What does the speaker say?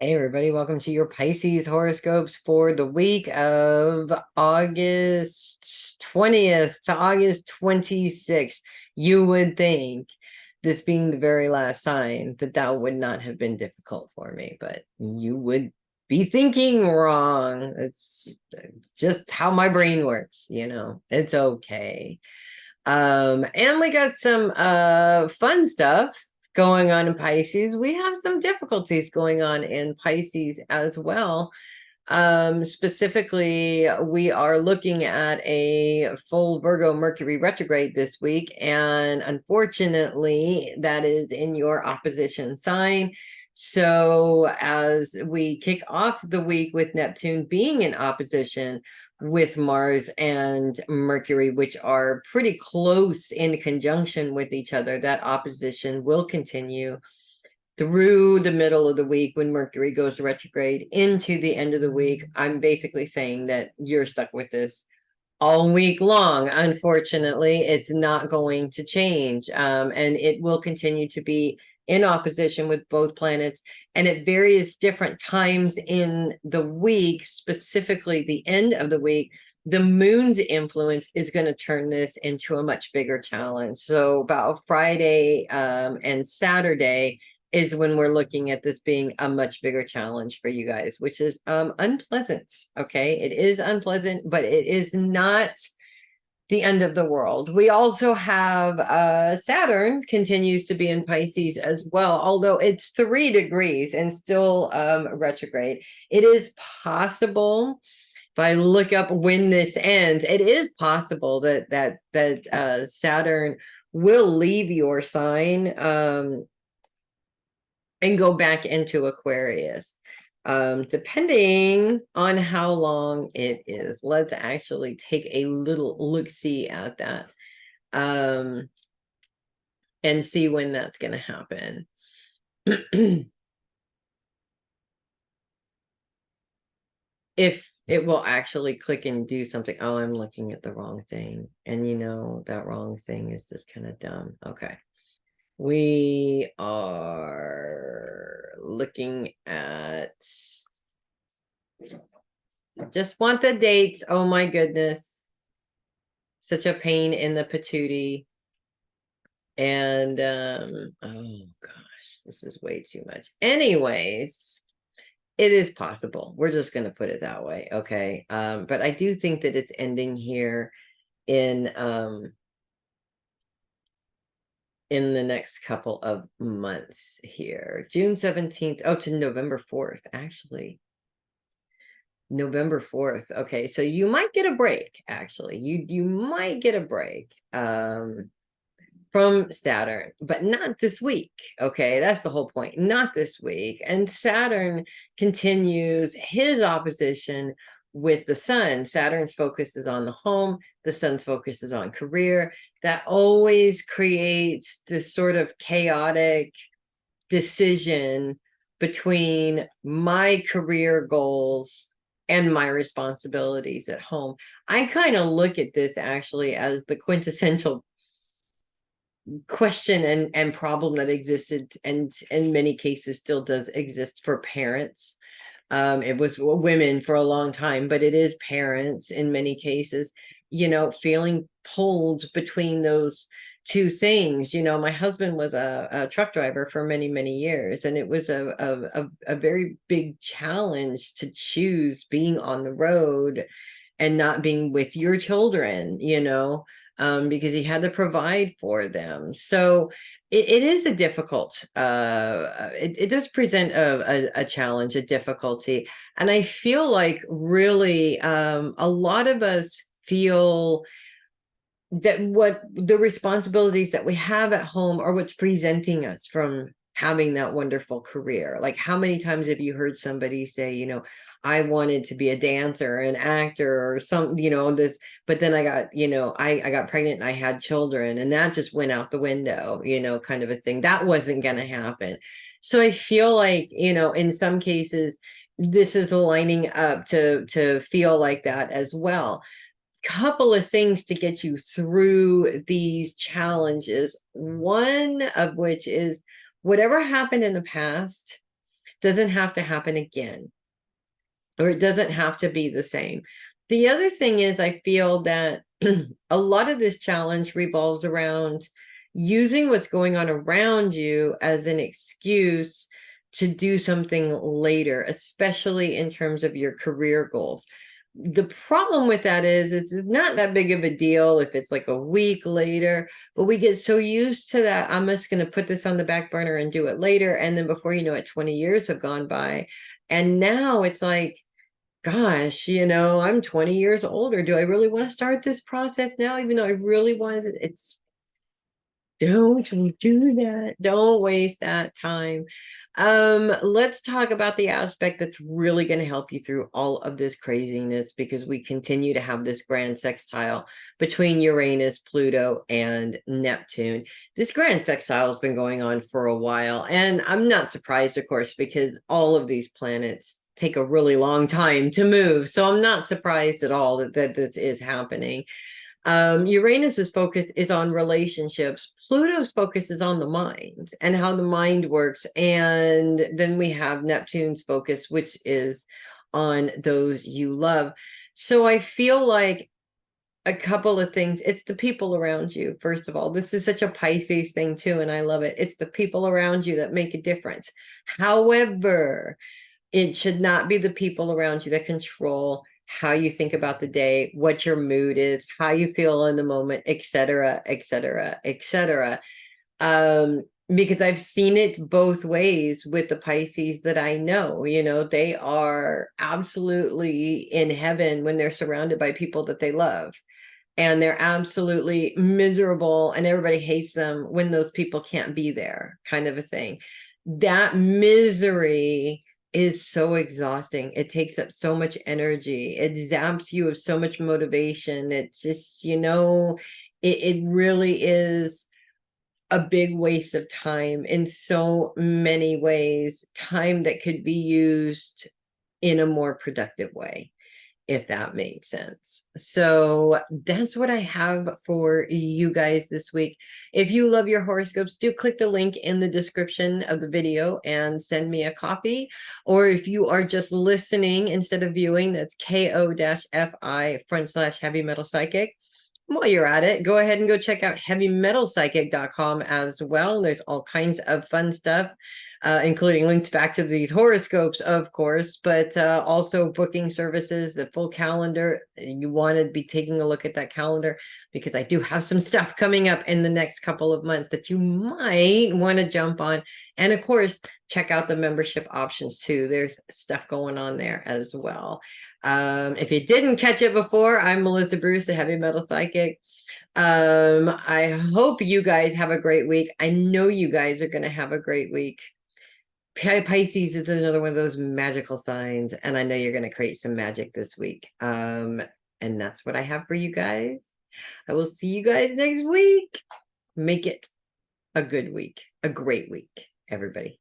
Hey everybody, welcome to your Pisces horoscopes for the week of August 20th to August 26th. You would think, this being the very last sign, that would not have been difficult for me, but you would be thinking wrong. It's just how my brain works, It's okay. And we got some fun stuff going on in Pisces. We have some difficulties going on in Pisces as well. Specifically, we are looking at a full Virgo Mercury retrograde this week, and unfortunately, that is in your opposition sign. So, as we kick off the week with Neptune being in opposition with Mars and Mercury, which are pretty close in conjunction with each other, that opposition will continue through the middle of the week when Mercury goes retrograde into the end of the week. I'm basically saying that you're stuck with this all week long. Unfortunately, it's not going to change. And it will continue to be in opposition with both planets and at various different times in the week, specifically the end of the week. The moon's influence is going to turn this into a much bigger challenge. So about Friday and Saturday is when we're looking at this being a much bigger challenge for you guys, which is unpleasant. Okay, it is unpleasant, but it is not the end of the world. We also have Saturn continues to be in Pisces as well, although it's 3 degrees and still retrograde. It is possible, if I look up when this ends, it is possible that Saturn will leave your sign and go back into Aquarius, depending on how long it is. Let's actually take a little look-see at that and see when that's going to happen. If it will actually click and do something. Oh, I'm looking at the wrong thing. And that wrong thing is just kind of dumb. Okay. We are looking at, just want the dates. Oh my goodness. Such a pain in the patootie. And oh gosh, this is way too much. Anyways, it is possible. We're just going to put it that way. Okay. But I do think that it's ending here in the next couple of months here. June 17th. Oh, to November 4th, actually. November 4th. Okay, so you might get a break, actually. You might get a break from Saturn, but not this week. Okay, that's the whole point. Not this week. And Saturn continues his opposition with the sun. Saturn's focus is on the home, the sun's focus is on career. That always creates this sort of chaotic decision between my career goals and my responsibilities at home. I kind of look at this actually as the quintessential question and problem that existed and in many cases still does exist for parents. It was women for a long time, but it is parents in many cases, feeling pulled between those two things. My husband was a truck driver for many, many years, and it was a very big challenge to choose being on the road and not being with your children, because he had to provide for them. So it is a difficult, it does present a challenge, a difficulty. And I feel like really a lot of us feel that what the responsibilities that we have at home are what's preventing us from having that wonderful career. Like, how many times have you heard somebody say, I wanted to be a dancer, an actor, or some, this, but then I got, I got pregnant and I had children, and that just went out the window, kind of a thing. That wasn't going to happen. So I feel like, in some cases, this is lining up to feel like that as well. Couple of things to get you through these challenges. One of which is whatever happened in the past Doesn't have to happen again, or it doesn't have to be the same. The other thing is, I feel that a lot of this challenge revolves around using what's going on around you as an excuse to do something later, especially in terms of your career goals. The problem with that is it's not that big of a deal if it's like a week later, but we get so used to that. I'm just going to put this on the back burner and do it later. And then before you know it, 20 years have gone by. And now it's like, gosh, I'm 20 years older. Do I really want to start this process now? Even though I really want to, don't do that. Don't waste that time. Let's talk about the aspect that's really going to help you through all of this craziness, because we continue to have this grand sextile between Uranus, Pluto, and Neptune. This grand sextile has been going on for a while, and I'm not surprised, of course, because all of these planets take a really long time to move. So I'm not surprised at all that this is happening. Uranus's focus is on relationships. Pluto's focus is on the mind and how the mind works. And then we have Neptune's focus, which is on those you love. So I feel like a couple of things. It's the people around you, first of all. This is such a Pisces thing too, and I love it. It's the people around you that make a difference. However, it should not be the people around you that control how you think about the day, what your mood is, how you feel in the moment, etc., etc., etc. Because I've seen it both ways with the Pisces that I know. They are absolutely in heaven when they're surrounded by people that they love. And they're absolutely miserable and everybody hates them when those people can't be there, kind of a thing. That misery is so exhausting. It takes up so much energy. It zaps you of so much motivation. It's just, it really is a big waste of time in so many ways, time that could be used in a more productive way, if that makes sense. So that's what I have for you guys this week. If you love your horoscopes, do click the link in the description of the video and send me a copy. Or if you are just listening instead of viewing, that's ko-fi/heavy metal psychic. While you're at it, go ahead and go check out heavymetalpsychic.com as well. There's all kinds of fun stuff, including links back to these horoscopes, of course, but also booking services, the full calendar. You want to be taking a look at that calendar, because I do have some stuff coming up in the next couple of months that you might want to jump on. And of course, check out the membership options too. There's stuff going on there as well. If you didn't catch it before, I'm Melissa Bruce, a heavy metal psychic. I hope you guys have a great week. I know you guys are going to have a great week. Pisces is another one of those magical signs, and I know you're going to create some magic this week. And that's what I have for you guys. I will see you guys next week. Make it a good week, a great week, everybody.